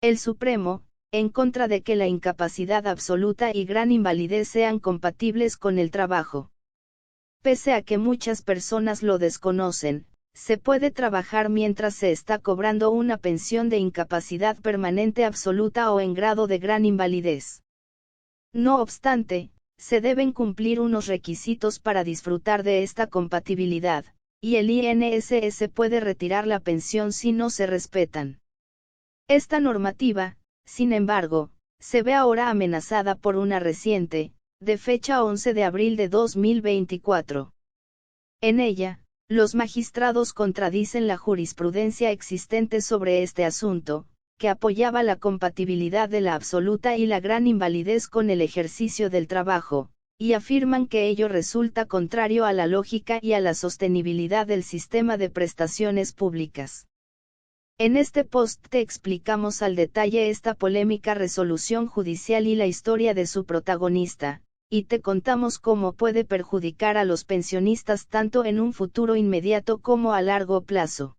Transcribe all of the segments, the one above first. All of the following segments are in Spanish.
El Supremo, en contra de que la incapacidad absoluta y gran invalidez sean compatibles con el trabajo. Pese a que muchas personas lo desconocen, se puede trabajar mientras se está cobrando una pensión de incapacidad permanente absoluta o en grado de gran invalidez. No obstante, se deben cumplir unos requisitos para disfrutar de esta compatibilidad, y el INSS puede retirar la pensión si no se respetan. Esta normativa, sin embargo, se ve ahora amenazada por una reciente, de fecha 11 de abril de 2024. En ella, los magistrados contradicen la jurisprudencia existente sobre este asunto, que apoyaba la compatibilidad de la absoluta y la gran invalidez con el ejercicio del trabajo, y afirman que ello resulta contrario a la lógica y a la sostenibilidad del sistema de prestaciones públicas. En este post te explicamos al detalle esta polémica resolución judicial y la historia de su protagonista, y te contamos cómo puede perjudicar a los pensionistas tanto en un futuro inmediato como a largo plazo.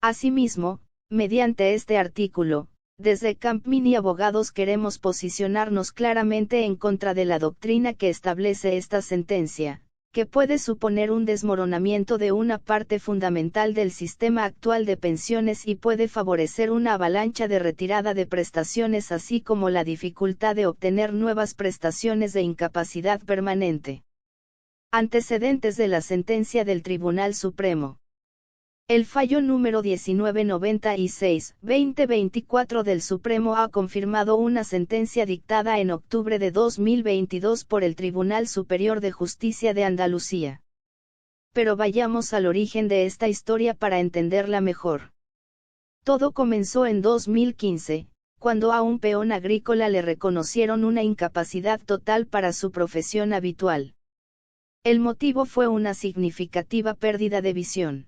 Asimismo, mediante este artículo, desde Camp Mini Abogados queremos posicionarnos claramente en contra de la doctrina que establece esta sentencia, que puede suponer un desmoronamiento de una parte fundamental del sistema actual de pensiones y puede favorecer una avalancha de retirada de prestaciones así como la dificultad de obtener nuevas prestaciones de incapacidad permanente. Antecedentes de la sentencia del Tribunal Supremo. El fallo número 1996/2024 del Supremo ha confirmado una sentencia dictada en octubre de 2022 por el Tribunal Superior de Justicia de Andalucía. Pero vayamos al origen de esta historia para entenderla mejor. Todo comenzó en 2015, cuando a un peón agrícola le reconocieron una incapacidad total para su profesión habitual. El motivo fue una significativa pérdida de visión.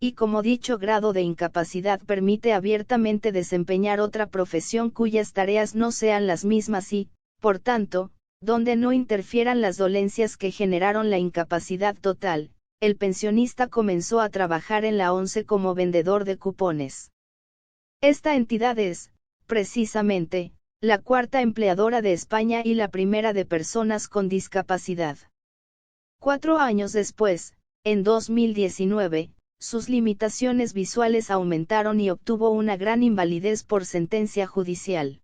Y como dicho grado de incapacidad permite abiertamente desempeñar otra profesión cuyas tareas no sean las mismas y, por tanto, donde no interfieran las dolencias que generaron la incapacidad total, el pensionista comenzó a trabajar en la ONCE como vendedor de cupones. Esta entidad es, precisamente, la cuarta empleadora de España y la primera de personas con discapacidad. 4 años después, en 2019, sus limitaciones visuales aumentaron y obtuvo una gran invalidez por sentencia judicial.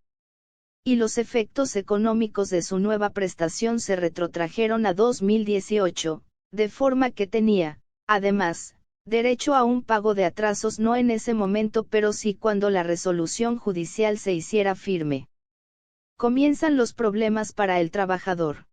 Y los efectos económicos de su nueva prestación se retrotrajeron a 2018, de forma que tenía, además, derecho a un pago de atrasos no en ese momento pero sí cuando la resolución judicial se hiciera firme. Comienzan los problemas para el trabajador.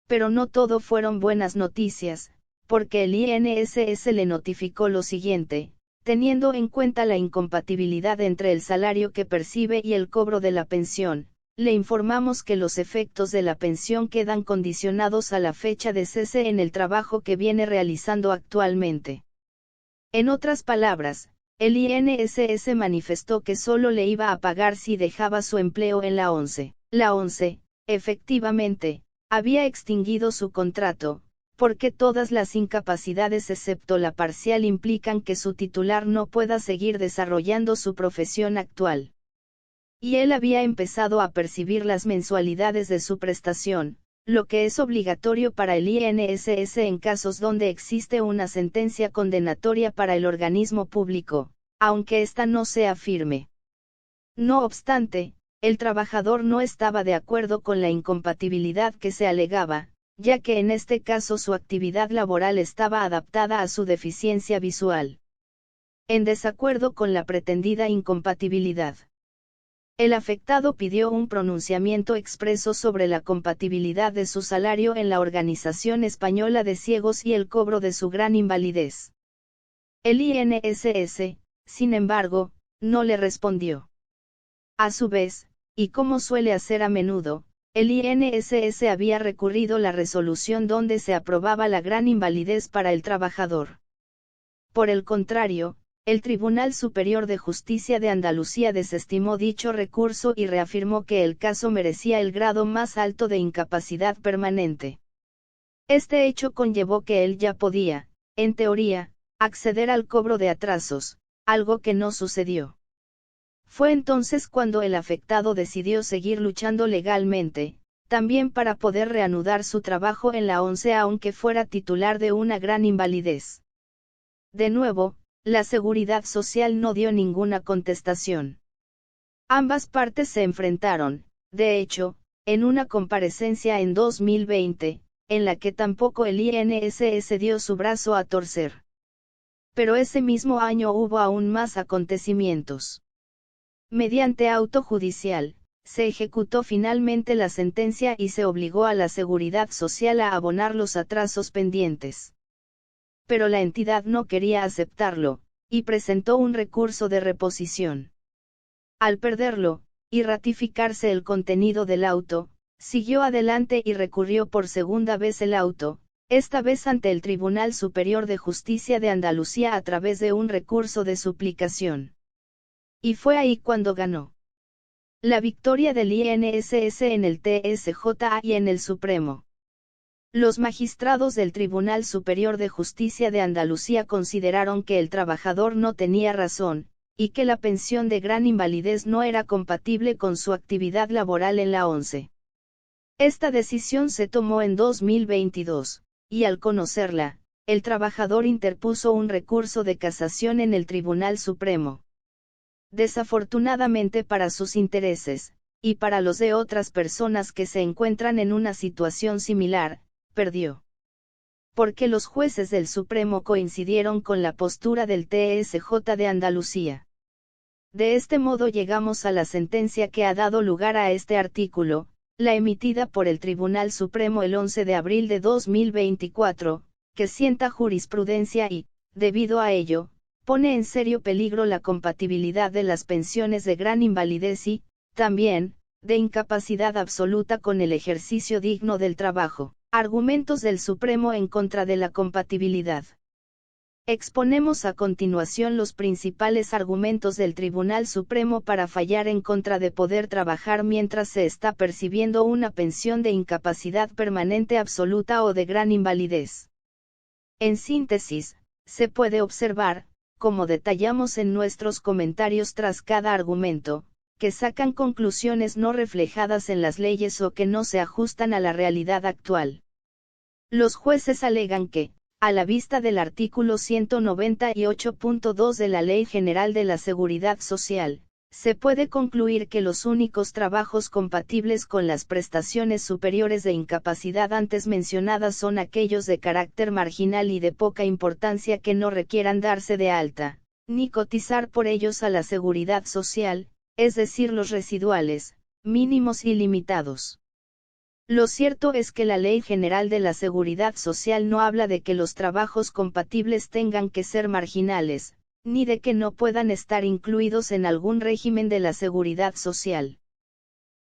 Pero no todo fueron buenas noticias, porque el INSS le notificó lo siguiente: teniendo en cuenta la incompatibilidad entre el salario que percibe y el cobro de la pensión, le informamos que los efectos de la pensión quedan condicionados a la fecha de cese en el trabajo que viene realizando actualmente. En otras palabras, el INSS manifestó que solo le iba a pagar si dejaba su empleo en la ONCE. La ONCE, efectivamente, había extinguido su contrato, porque todas las incapacidades excepto la parcial implican que su titular no pueda seguir desarrollando su profesión actual. Y él había empezado a percibir las mensualidades de su prestación, lo que es obligatorio para el INSS en casos donde existe una sentencia condenatoria para el organismo público, aunque ésta no sea firme. No obstante, el trabajador no estaba de acuerdo con la incompatibilidad que se alegaba, ya que en este caso su actividad laboral estaba adaptada a su deficiencia visual. En desacuerdo con la pretendida incompatibilidad, el afectado pidió un pronunciamiento expreso sobre la compatibilidad de su salario en la Organización Española de Ciegos y el cobro de su gran invalidez. El INSS, sin embargo, no le respondió. A su vez, y como suele hacer a menudo, el INSS había recurrido la resolución donde se aprobaba la gran invalidez para el trabajador. Por el contrario, el Tribunal Superior de Justicia de Andalucía desestimó dicho recurso y reafirmó que el caso merecía el grado más alto de incapacidad permanente. Este hecho conllevó que él ya podía, en teoría, acceder al cobro de atrasos, algo que no sucedió. Fue entonces cuando el afectado decidió seguir luchando legalmente, también para poder reanudar su trabajo en la ONCE aunque fuera titular de una gran invalidez. De nuevo, la Seguridad Social no dio ninguna contestación. Ambas partes se enfrentaron, de hecho, en una comparecencia en 2020, en la que tampoco el INSS dio su brazo a torcer. Pero ese mismo año hubo aún más acontecimientos. Mediante auto judicial, se ejecutó finalmente la sentencia y se obligó a la Seguridad Social a abonar los atrasos pendientes. Pero la entidad no quería aceptarlo, y presentó un recurso de reposición. Al perderlo, y ratificarse el contenido del auto, siguió adelante y recurrió por segunda vez el auto, esta vez ante el Tribunal Superior de Justicia de Andalucía a través de un recurso de suplicación. Y fue ahí cuando ganó. La victoria del INSS en el TSJA y en el Supremo. Los magistrados del Tribunal Superior de Justicia de Andalucía consideraron que el trabajador no tenía razón, y que la pensión de gran invalidez no era compatible con su actividad laboral en la ONCE. Esta decisión se tomó en 2022, y al conocerla, el trabajador interpuso un recurso de casación en el Tribunal Supremo. Desafortunadamente para sus intereses, y para los de otras personas que se encuentran en una situación similar, perdió. Porque los jueces del Supremo coincidieron con la postura del TSJ de Andalucía. De este modo llegamos a la sentencia que ha dado lugar a este artículo, la emitida por el Tribunal Supremo el 11 de abril de 2024, que sienta jurisprudencia y, debido a ello, pone en serio peligro la compatibilidad de las pensiones de gran invalidez y, también, de incapacidad absoluta con el ejercicio digno del trabajo. Argumentos del Supremo en contra de la compatibilidad. Exponemos a continuación los principales argumentos del Tribunal Supremo para fallar en contra de poder trabajar mientras se está percibiendo una pensión de incapacidad permanente absoluta o de gran invalidez. En síntesis, se puede observar, como detallamos en nuestros comentarios tras cada argumento, que sacan conclusiones no reflejadas en las leyes o que no se ajustan a la realidad actual. Los jueces alegan que, a la vista del artículo 198.2 de la Ley General de la Seguridad Social, se puede concluir que los únicos trabajos compatibles con las prestaciones superiores de incapacidad antes mencionadas son aquellos de carácter marginal y de poca importancia que no requieran darse de alta, ni cotizar por ellos a la Seguridad Social, es decir los residuales, mínimos y limitados. Lo cierto es que la Ley General de la Seguridad Social no habla de que los trabajos compatibles tengan que ser marginales, ni de que no puedan estar incluidos en algún régimen de la seguridad social.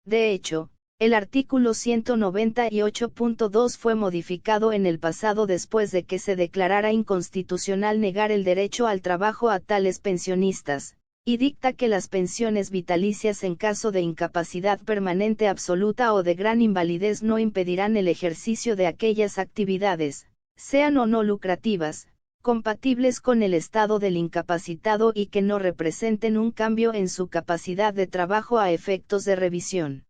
De hecho, el artículo 198.2 fue modificado en el pasado después de que se declarara inconstitucional negar el derecho al trabajo a tales pensionistas, y dicta que las pensiones vitalicias en caso de incapacidad permanente absoluta o de gran invalidez no impedirán el ejercicio de aquellas actividades, sean o no lucrativas, compatibles con el estado del incapacitado y que no representen un cambio en su capacidad de trabajo a efectos de revisión.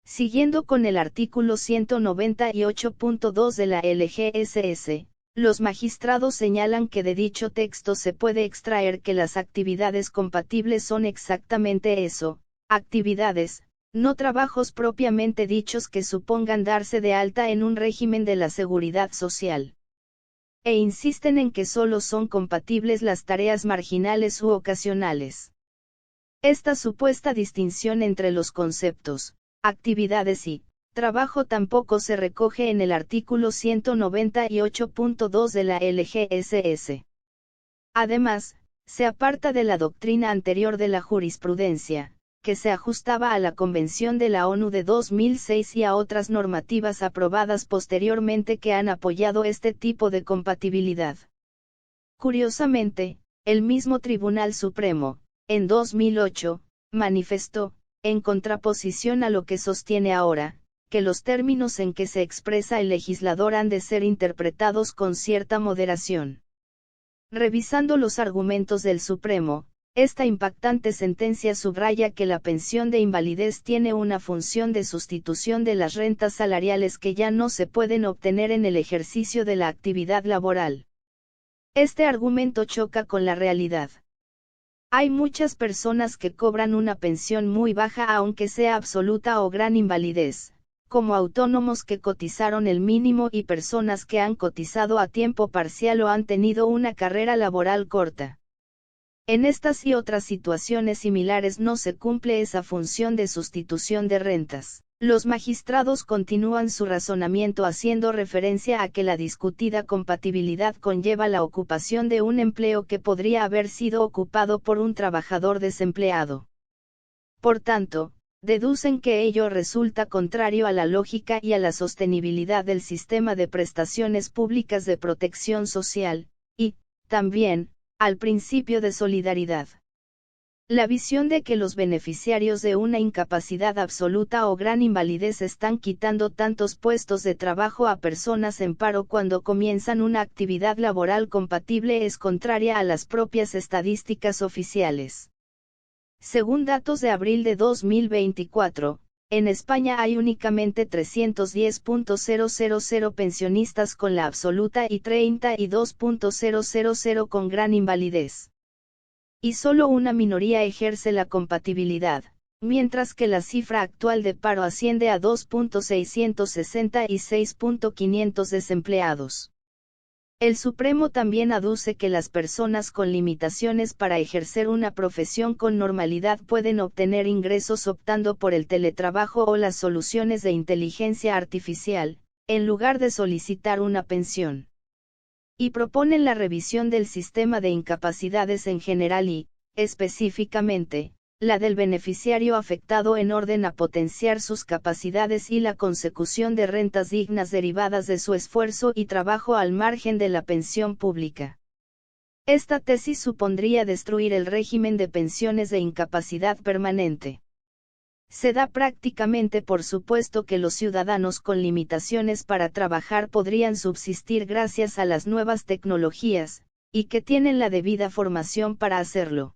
Siguiendo con el artículo 198.2 de la LGSS, los magistrados señalan que de dicho texto se puede extraer que las actividades compatibles son exactamente eso, actividades, no trabajos propiamente dichos que supongan darse de alta en un régimen de la seguridad social. E insisten en que solo son compatibles las tareas marginales u ocasionales. Esta supuesta distinción entre los conceptos, actividades y trabajo tampoco se recoge en el artículo 198.2 de la LGSS. Además, se aparta de la doctrina anterior de la jurisprudencia, que se ajustaba a la Convención de la ONU de 2006 y a otras normativas aprobadas posteriormente que han apoyado este tipo de compatibilidad. Curiosamente, el mismo Tribunal Supremo, en 2008, manifestó, en contraposición a lo que sostiene ahora, que los términos en que se expresa el legislador han de ser interpretados con cierta moderación. Revisando los argumentos del Supremo, Esta impactante sentencia subraya que la pensión de invalidez tiene una función de sustitución de las rentas salariales que ya no se pueden obtener en el ejercicio de la actividad laboral. Este argumento choca con la realidad. Hay muchas personas que cobran una pensión muy baja aunque sea absoluta o gran invalidez, como autónomos que cotizaron el mínimo y personas que han cotizado a tiempo parcial o han tenido una carrera laboral corta. En estas y otras situaciones similares no se cumple esa función de sustitución de rentas. Los magistrados continúan su razonamiento haciendo referencia a que la discutida compatibilidad conlleva la ocupación de un empleo que podría haber sido ocupado por un trabajador desempleado. Por tanto, deducen que ello resulta contrario a la lógica y a la sostenibilidad del sistema de prestaciones públicas de protección social, y, también, al principio de solidaridad. La visión de que los beneficiarios de una incapacidad absoluta o gran invalidez están quitando tantos puestos de trabajo a personas en paro cuando comienzan una actividad laboral compatible es contraria a las propias estadísticas oficiales. Según datos de abril de 2024, en España hay únicamente 310.000 pensionistas con la absoluta y 32.000 con gran invalidez. Y solo una minoría ejerce la compatibilidad, mientras que la cifra actual de paro asciende a 2.666.500 desempleados. El Supremo también aduce que las personas con limitaciones para ejercer una profesión con normalidad pueden obtener ingresos optando por el teletrabajo o las soluciones de inteligencia artificial, en lugar de solicitar una pensión. Y proponen la revisión del sistema de incapacidades en general y, específicamente, la del beneficiario afectado en orden a potenciar sus capacidades y la consecución de rentas dignas derivadas de su esfuerzo y trabajo al margen de la pensión pública. Esta tesis supondría destruir el régimen de pensiones de incapacidad permanente. Se da prácticamente por supuesto que los ciudadanos con limitaciones para trabajar podrían subsistir gracias a las nuevas tecnologías, y que tienen la debida formación para hacerlo.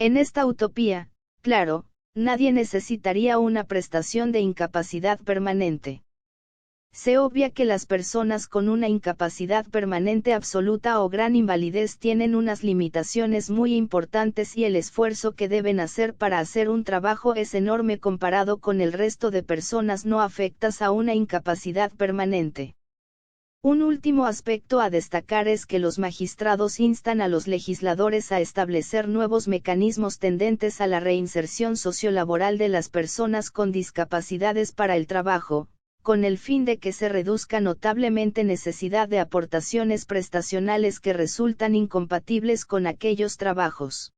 En esta utopía, claro, nadie necesitaría una prestación de incapacidad permanente. Se obvia que las personas con una incapacidad permanente absoluta o gran invalidez tienen unas limitaciones muy importantes y el esfuerzo que deben hacer para hacer un trabajo es enorme comparado con el resto de personas no afectas a una incapacidad permanente. Un último aspecto a destacar es que los magistrados instan a los legisladores a establecer nuevos mecanismos tendentes a la reinserción sociolaboral de las personas con discapacidades para el trabajo, con el fin de que se reduzca notablemente necesidad de aportaciones prestacionales que resultan incompatibles con aquellos trabajos.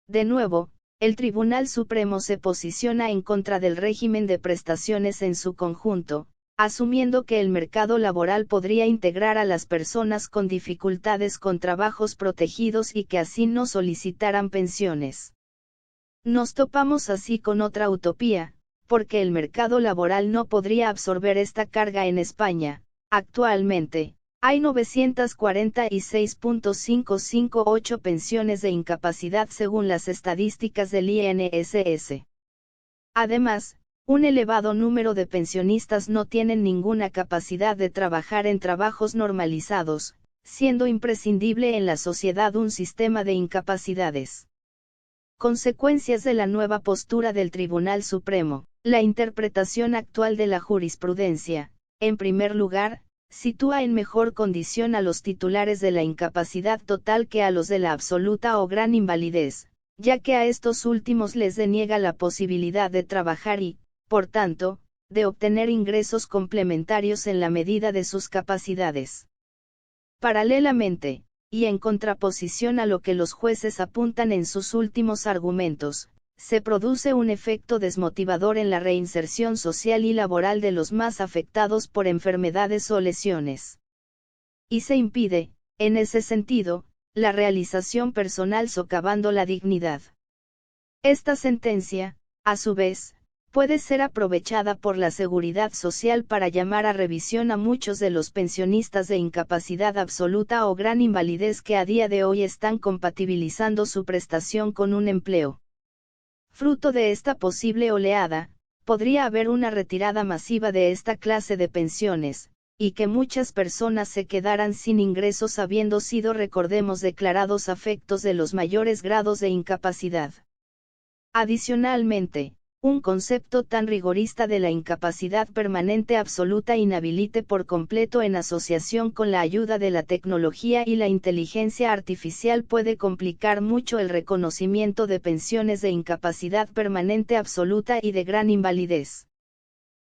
De nuevo, el Tribunal Supremo se posiciona en contra del régimen de prestaciones en su conjunto, asumiendo que el mercado laboral podría integrar a las personas con dificultades con trabajos protegidos y que así no solicitaran pensiones. Nos topamos así con otra utopía, porque el mercado laboral no podría absorber esta carga en España. Actualmente, hay 946.558 pensiones de incapacidad según las estadísticas del INSS. Además, un elevado número de pensionistas no tienen ninguna capacidad de trabajar en trabajos normalizados, siendo imprescindible en la sociedad un sistema de incapacidades. Consecuencias de la nueva postura del Tribunal Supremo. La interpretación actual de la jurisprudencia, en primer lugar, sitúa en mejor condición a los titulares de la incapacidad total que a los de la absoluta o gran invalidez, ya que a estos últimos les deniega la posibilidad de trabajar y, por tanto, de obtener ingresos complementarios en la medida de sus capacidades. Paralelamente, y en contraposición a lo que los jueces apuntan en sus últimos argumentos, se produce un efecto desmotivador en la reinserción social y laboral de los más afectados por enfermedades o lesiones. Y se impide, en ese sentido, la realización personal socavando la dignidad. Esta sentencia, a su vez, puede ser aprovechada por la Seguridad Social para llamar a revisión a muchos de los pensionistas de incapacidad absoluta o gran invalidez que a día de hoy están compatibilizando su prestación con un empleo. Fruto de esta posible oleada, podría haber una retirada masiva de esta clase de pensiones, y que muchas personas se quedaran sin ingresos habiendo sido, recordemos, declarados afectos de los mayores grados de incapacidad. Adicionalmente, un concepto tan rigorista de la incapacidad permanente absoluta inhabilite por completo en asociación con la ayuda de la tecnología y la inteligencia artificial puede complicar mucho el reconocimiento de pensiones de incapacidad permanente absoluta y de gran invalidez.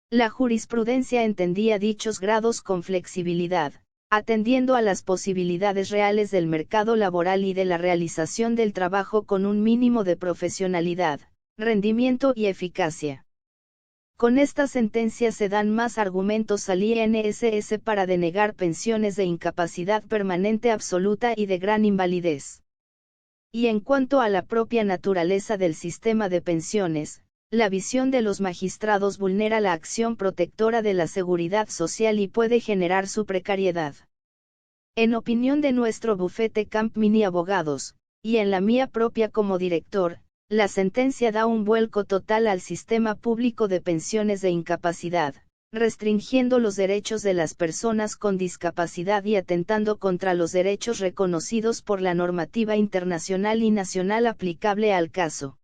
La jurisprudencia entendía dichos grados con flexibilidad, atendiendo a las posibilidades reales del mercado laboral y de la realización del trabajo con un mínimo de profesionalidad, rendimiento y eficacia. Con esta sentencia se dan más argumentos al INSS para denegar pensiones de incapacidad permanente absoluta y de gran invalidez. Y en cuanto a la propia naturaleza del sistema de pensiones, la visión de los magistrados vulnera la acción protectora de la seguridad social y puede generar su precariedad. En opinión de nuestro bufete Campmini Abogados, y en la mía propia como director, la sentencia da un vuelco total al sistema público de pensiones de incapacidad, restringiendo los derechos de las personas con discapacidad y atentando contra los derechos reconocidos por la normativa internacional y nacional aplicable al caso.